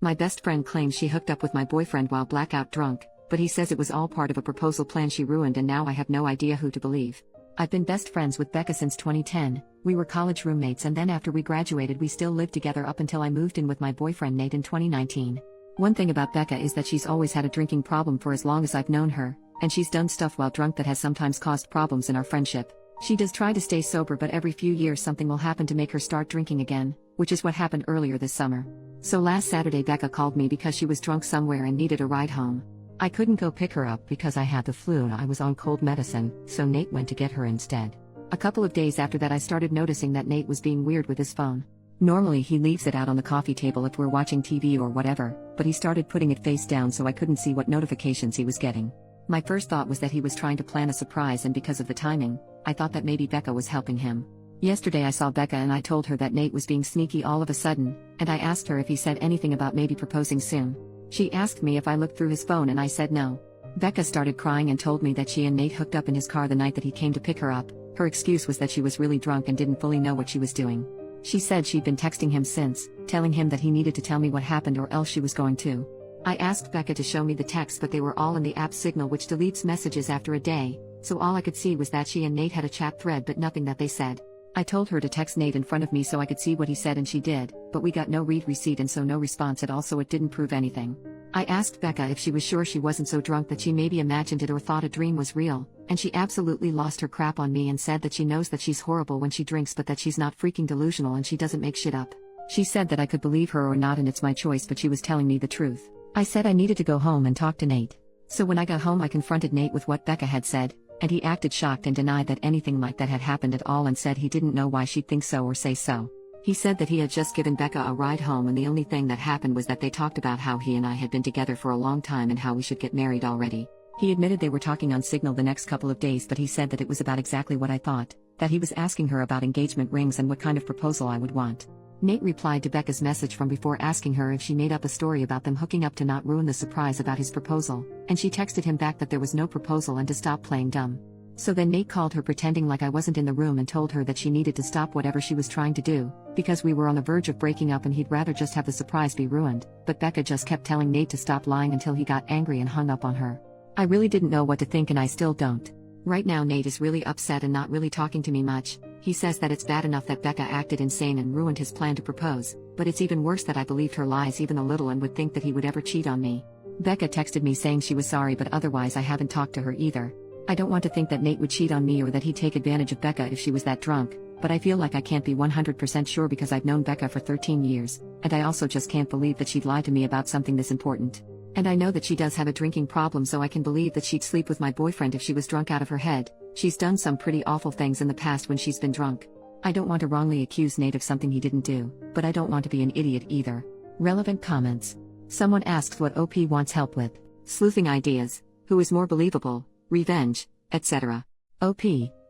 My best friend claims she hooked up with my boyfriend while blackout drunk, but he says it was all part of a proposal plan she ruined and now I have no idea who to believe. I've been best friends with Becca since 2010, we were college roommates and then after we graduated we still lived together up until I moved in with my boyfriend Nate in 2019. One thing about Becca is that she's always had a drinking problem for as long as I've known her, and she's done stuff while drunk that has sometimes caused problems in our friendship. She does try to stay sober but every few years something will happen to make her start drinking again, which is what happened earlier this summer. So last Saturday Becca called me because she was drunk somewhere and needed a ride home. I couldn't go pick her up because I had the flu and I was on cold medicine, so Nate went to get her instead. A couple of days after that I started noticing that Nate was being weird with his phone. Normally he leaves it out on the coffee table if we're watching TV or whatever, but he started putting it face down so I couldn't see what notifications he was getting. My first thought was that he was trying to plan a surprise and because of the timing, I thought that maybe Becca was helping him. Yesterday I saw Becca and I told her that Nate was being sneaky all of a sudden, and I asked her if he said anything about maybe proposing soon. She asked me if I looked through his phone and I said no. Becca started crying and told me that she and Nate hooked up in his car the night that he came to pick her up. Her excuse was that she was really drunk and didn't fully know what she was doing. She said she'd been texting him since, telling him that he needed to tell me what happened or else she was going to. I asked Becca to show me the texts but they were all in the app Signal which deletes messages after a day, so all I could see was that she and Nate had a chat thread but nothing that they said. I told her to text Nate in front of me so I could see what he said and she did, but we got no read receipt and so no response at all so it didn't prove anything. I asked Becca if she was sure she wasn't so drunk that she maybe imagined it or thought a dream was real, and she absolutely lost her crap on me and said that she knows that she's horrible when she drinks but that she's not freaking delusional and she doesn't make shit up. She said that I could believe her or not and it's my choice but she was telling me the truth. I said I needed to go home and talk to Nate. So when I got home I confronted Nate with what Becca had said, and he acted shocked and denied that anything like that had happened at all and said he didn't know why she'd think so or say so. He said that he had just given Becca a ride home and the only thing that happened was that they talked about how he and I had been together for a long time and how we should get married already. He admitted they were talking on Signal the next couple of days but he said that it was about exactly what I thought, that he was asking her about engagement rings and what kind of proposal I would want. Nate replied to Becca's message from before asking her if she made up a story about them hooking up to not ruin the surprise about his proposal, and she texted him back that there was no proposal and to stop playing dumb. So then Nate called her pretending like I wasn't in the room and told her that she needed to stop whatever she was trying to do, because we were on the verge of breaking up and he'd rather just have the surprise be ruined, but Becca just kept telling Nate to stop lying until he got angry and hung up on her. I really didn't know what to think and I still don't. Right now Nate is really upset and not really talking to me much. He says that it's bad enough that Becca acted insane and ruined his plan to propose, but it's even worse that I believed her lies even a little and would think that he would ever cheat on me. Becca texted me saying she was sorry but otherwise I haven't talked to her either. I don't want to think that Nate would cheat on me or that he'd take advantage of Becca if she was that drunk, but I feel like I can't be 100% sure because I've known Becca for 13 years, and I also just can't believe that she'd lie to me about something this important. And I know that she does have a drinking problem so I can believe that she'd sleep with my boyfriend if she was drunk out of her head. She's done some pretty awful things in the past when she's been drunk. I don't want to wrongly accuse Nate of something he didn't do, but I don't want to be an idiot either. Relevant comments. Someone asks what OP wants help with. Sleuthing ideas. Who is more believable? Revenge, etc. OP.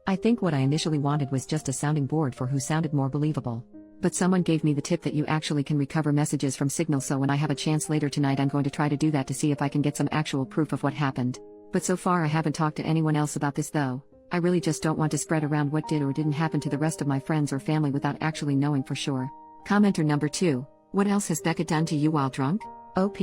I think what I initially wanted was just a sounding board for who sounded more believable. But someone gave me the tip that you actually can recover messages from Signal, so when I have a chance later tonight I'm going to try to do that to see if I can get some actual proof of what happened. But so far I haven't talked to anyone else about this though. I really just don't want to spread around what did or didn't happen to the rest of my friends or family without actually knowing for sure. Commenter number 2. What else has Becca done to you while drunk? OP.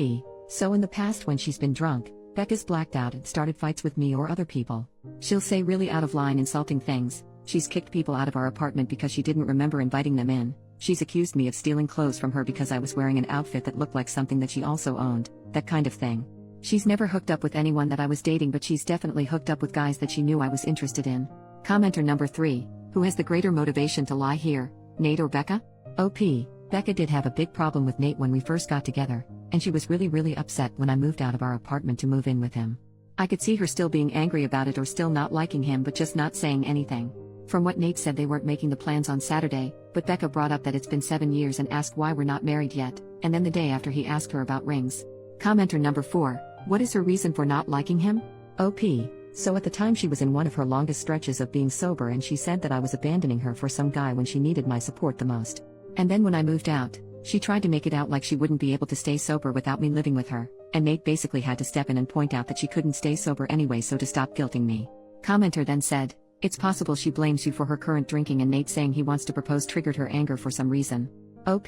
So in the past when she's been drunk, Becca's blacked out and started fights with me or other people. She'll say really out of line insulting things. She's kicked people out of our apartment because she didn't remember inviting them in. She's accused me of stealing clothes from her because I was wearing an outfit that looked like something that she also owned, that kind of thing. She's never hooked up with anyone that I was dating, but she's definitely hooked up with guys that she knew I was interested in. Commenter number 3. Who has the greater motivation to lie here, Nate or Becca? OP. Becca did have a big problem with Nate when we first got together, and she was really upset when I moved out of our apartment to move in with him. I could see her still being angry about it or still not liking him but just not saying anything. From what Nate said, they weren't making the plans on Saturday, but Becca brought up that it's been 7 years and asked why we're not married yet, and then the day after he asked her about rings. Commenter number 4. What is her reason for not liking him? OP. So at the time she was in one of her longest stretches of being sober and she said that I was abandoning her for some guy when she needed my support the most. And then when I moved out, she tried to make it out like she wouldn't be able to stay sober without me living with her, and Nate basically had to step in and point out that she couldn't stay sober anyway, so to stop guilting me. Commenter then said, it's possible she blames you for her current drinking, and Nate saying he wants to propose triggered her anger for some reason. OP.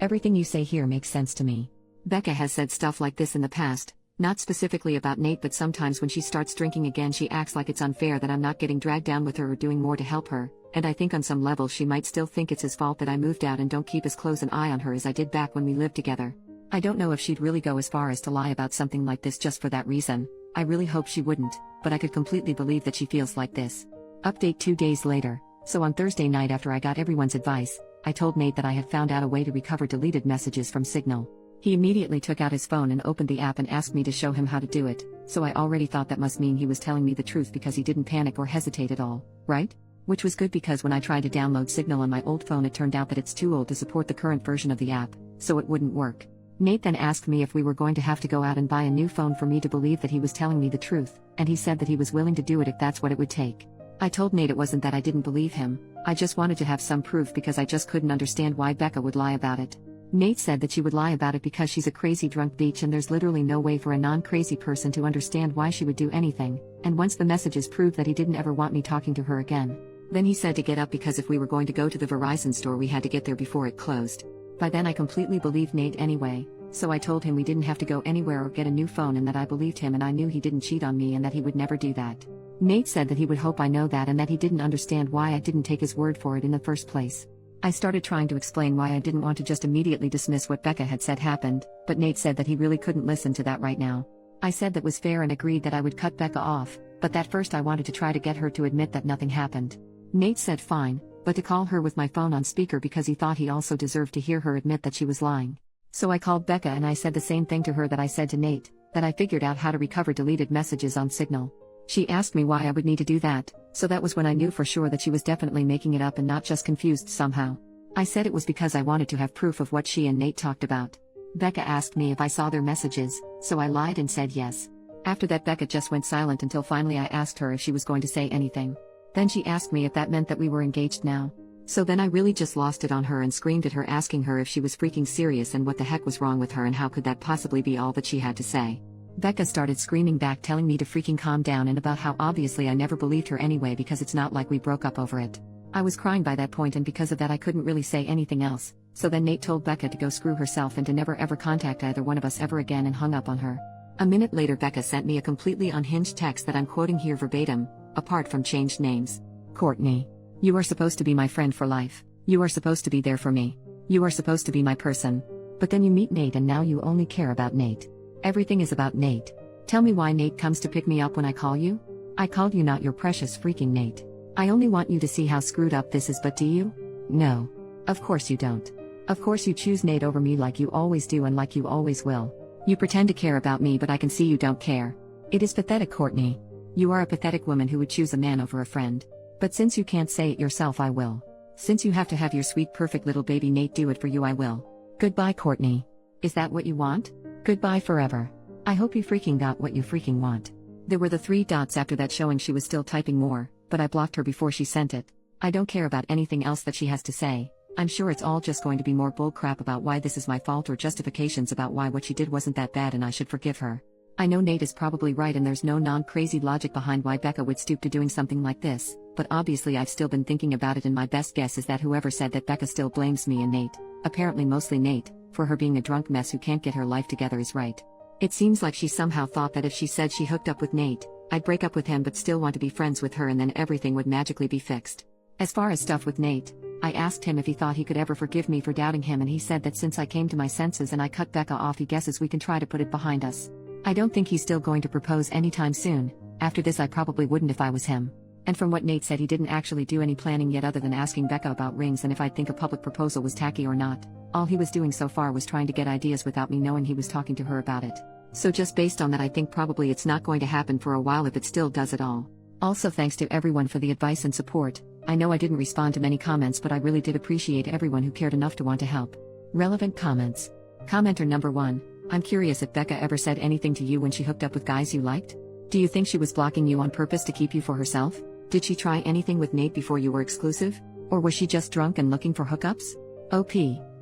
Everything you say here makes sense to me. Becca has said stuff like this in the past, not specifically about Nate, but sometimes when she starts drinking again she acts like it's unfair that I'm not getting dragged down with her or doing more to help her, and I think on some level she might still think it's his fault that I moved out and don't keep as close an eye on her as I did back when we lived together. I don't know if she'd really go as far as to lie about something like this just for that reason. I really hope she wouldn't, but I could completely believe that she feels like this. Update 2 days later. So on Thursday night, after I got everyone's advice, I told Nate that I had found out a way to recover deleted messages from Signal. He immediately took out his phone and opened the app and asked me to show him how to do it, so I already thought that must mean he was telling me the truth because he didn't panic or hesitate at all, right? Which was good because when I tried to download Signal on my old phone it turned out that it's too old to support the current version of the app, so it wouldn't work. Nate then asked me if we were going to have to go out and buy a new phone for me to believe that he was telling me the truth, and he said that he was willing to do it if that's what it would take. I told Nate it wasn't that I didn't believe him, I just wanted to have some proof because I just couldn't understand why Becca would lie about it. Nate said that she would lie about it because she's a crazy drunk bitch and there's literally no way for a non-crazy person to understand why she would do anything, and once the messages proved that he didn't ever want me talking to her again. Then he said to get up because if we were going to go to the Verizon store we had to get there before it closed. By then I completely believed Nate anyway, so I told him we didn't have to go anywhere or get a new phone and that I believed him and I knew he didn't cheat on me and that he would never do that. Nate said that he would hope I know that and that he didn't understand why I didn't take his word for it in the first place. I started trying to explain why I didn't want to just immediately dismiss what Becca had said happened, but Nate said that he really couldn't listen to that right now. I said that was fair and agreed that I would cut Becca off, but that first I wanted to try to get her to admit that nothing happened. Nate said fine, but to call her with my phone on speaker because he thought he also deserved to hear her admit that she was lying. So I called Becca and I said the same thing to her that I said to Nate, that I figured out how to recover deleted messages on Signal. She asked me why I would need to do that, so that was when I knew for sure that she was definitely making it up and not just confused somehow. I said it was because I wanted to have proof of what she and Nate talked about. Becca asked me if I saw their messages, so I lied and said yes. After that Becca just went silent until finally I asked her if she was going to say anything. Then she asked me if that meant that we were engaged now. So then I really just lost it on her and screamed at her asking her if she was freaking serious and what the heck was wrong with her and how could that possibly be all that she had to say. Becca started screaming back telling me to freaking calm down and about how obviously I never believed her anyway because it's not like we broke up over it. I was crying by that point and because of that I couldn't really say anything else, so then Nate told Becca to go screw herself and to never ever contact either one of us ever again and hung up on her. A minute later Becca sent me a completely unhinged text that I'm quoting here verbatim, apart from changed names. Courtney. You are supposed to be my friend for life. You are supposed to be there for me. You are supposed to be my person. But then you meet Nate and now you only care about Nate. Everything is about Nate. Tell me why Nate comes to pick me up when I call you? I called you not your precious freaking Nate. I only want you to see how screwed up this is, but do you? No. Of course you don't. Of course you choose Nate over me like you always do and like you always will. You pretend to care about me but I can see you don't care. It is pathetic, Courtney. You are a pathetic woman who would choose a man over a friend. But since you can't say it yourself I will. Since you have to have your sweet perfect little baby Nate do it for you I will. Goodbye, Courtney. Is that what you want? Goodbye forever. I hope you freaking got what you freaking want. There were the 3 dots after that showing she was still typing more, but I blocked her before she sent it. I don't care about anything else that she has to say. I'm sure it's all just going to be more bullcrap about why this is my fault or justifications about why what she did wasn't that bad and I should forgive her. I know Nate is probably right and there's no non-crazy logic behind why Becca would stoop to doing something like this, but obviously I've still been thinking about it and my best guess is that whoever said that Becca still blames me and Nate, apparently mostly Nate, for her being a drunk mess who can't get her life together is right. It seems like she somehow thought that if she said she hooked up with Nate, I'd break up with him but still want to be friends with her and then everything would magically be fixed. As far as stuff with Nate, I asked him if he thought he could ever forgive me for doubting him and he said that since I came to my senses and I cut Becca off he guesses we can try to put it behind us. I don't think he's still going to propose anytime soon. After this I probably wouldn't if I was him. And from what Nate said he didn't actually do any planning yet other than asking Becca about rings and if I'd think a public proposal was tacky or not. All he was doing so far was trying to get ideas without me knowing he was talking to her about it. So just based on that I think probably it's not going to happen for a while if it still does at all. Also thanks to everyone for the advice and support. I know I didn't respond to many comments but I really did appreciate everyone who cared enough to want to help. Relevant comments. Commenter number 1. I'm curious if Becca ever said anything to you when she hooked up with guys you liked? Do you think she was blocking you on purpose to keep you for herself? Did she try anything with Nate before you were exclusive? Or was she just drunk and looking for hookups? OP.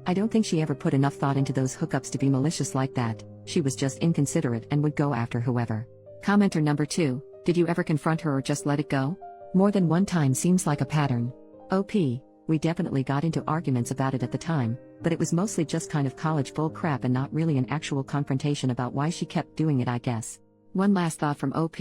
I don't think she ever put enough thought into those hookups to be malicious like that. She was just inconsiderate and would go after whoever. Commenter number 2. Did you ever confront her or just let it go? More than one time seems like a pattern. OP. We definitely got into arguments about it at the time, but it was mostly just kind of college bull crap and not really an actual confrontation about why she kept doing it, I guess. One last thought from OP.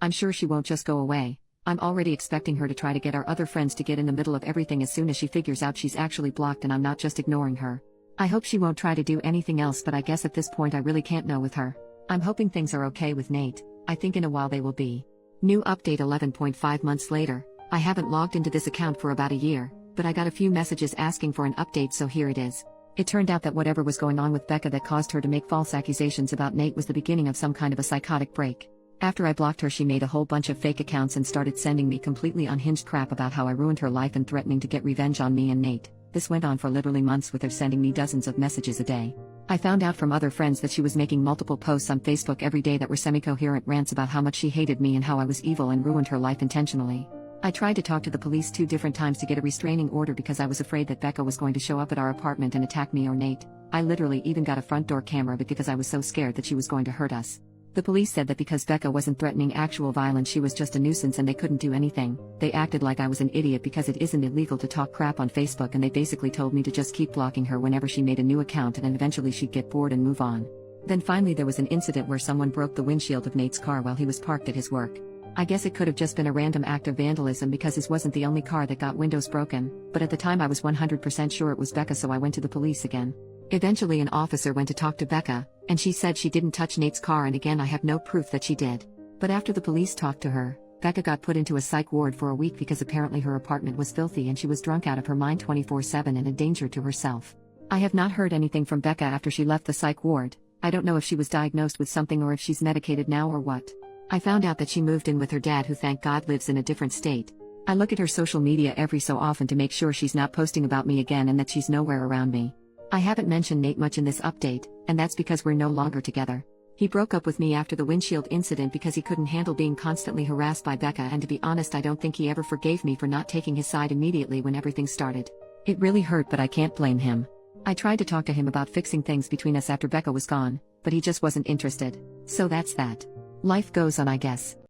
I'm sure she won't just go away. I'm already expecting her to try to get our other friends to get in the middle of everything as soon as she figures out she's actually blocked and I'm not just ignoring her. I hope she won't try to do anything else, but I guess at this point I really can't know with her. I'm hoping things are okay with Nate. I think in a while they will be. New update 11.5 months later. I haven't logged into this account for about a year, but I got a few messages asking for an update, so here it is. It turned out that whatever was going on with Becca that caused her to make false accusations about Nate was the beginning of some kind of a psychotic break. After I blocked her, she made a whole bunch of fake accounts and started sending me completely unhinged crap about how I ruined her life and threatening to get revenge on me and Nate. This went on for literally months, with her sending me dozens of messages a day. I found out from other friends that she was making multiple posts on Facebook every day that were semi-coherent rants about how much she hated me and how I was evil and ruined her life intentionally. I tried to talk to the police 2 different times to get a restraining order because I was afraid that Becca was going to show up at our apartment and attack me or Nate. I literally even got a front door camera because I was so scared that she was going to hurt us. The police said that because Becca wasn't threatening actual violence, she was just a nuisance and they couldn't do anything. They acted like I was an idiot because it isn't illegal to talk crap on Facebook, and they basically told me to just keep blocking her whenever she made a new account and eventually she'd get bored and move on. Then finally there was an incident where someone broke the windshield of Nate's car while he was parked at his work. I guess it could have just been a random act of vandalism because his wasn't the only car that got windows broken, but at the time I was 100% sure it was Becca, so I went to the police again. Eventually an officer went to talk to Becca, and she said she didn't touch Nate's car, and again I have no proof that she did. But after the police talked to her, Becca got put into a psych ward for a week because apparently her apartment was filthy and she was drunk out of her mind 24/7 and a danger to herself. I have not heard anything from Becca after she left the psych ward. I don't know if she was diagnosed with something or if she's medicated now or what. I found out that she moved in with her dad, who thank God lives in a different state. I look at her social media every so often to make sure she's not posting about me again and that she's nowhere around me. I haven't mentioned Nate much in this update, and that's because we're no longer together. He broke up with me after the windshield incident because he couldn't handle being constantly harassed by Becca, and to be honest I don't think he ever forgave me for not taking his side immediately when everything started. It really hurt, but I can't blame him. I tried to talk to him about fixing things between us after Becca was gone, but he just wasn't interested. So that's that. Life goes on, I guess.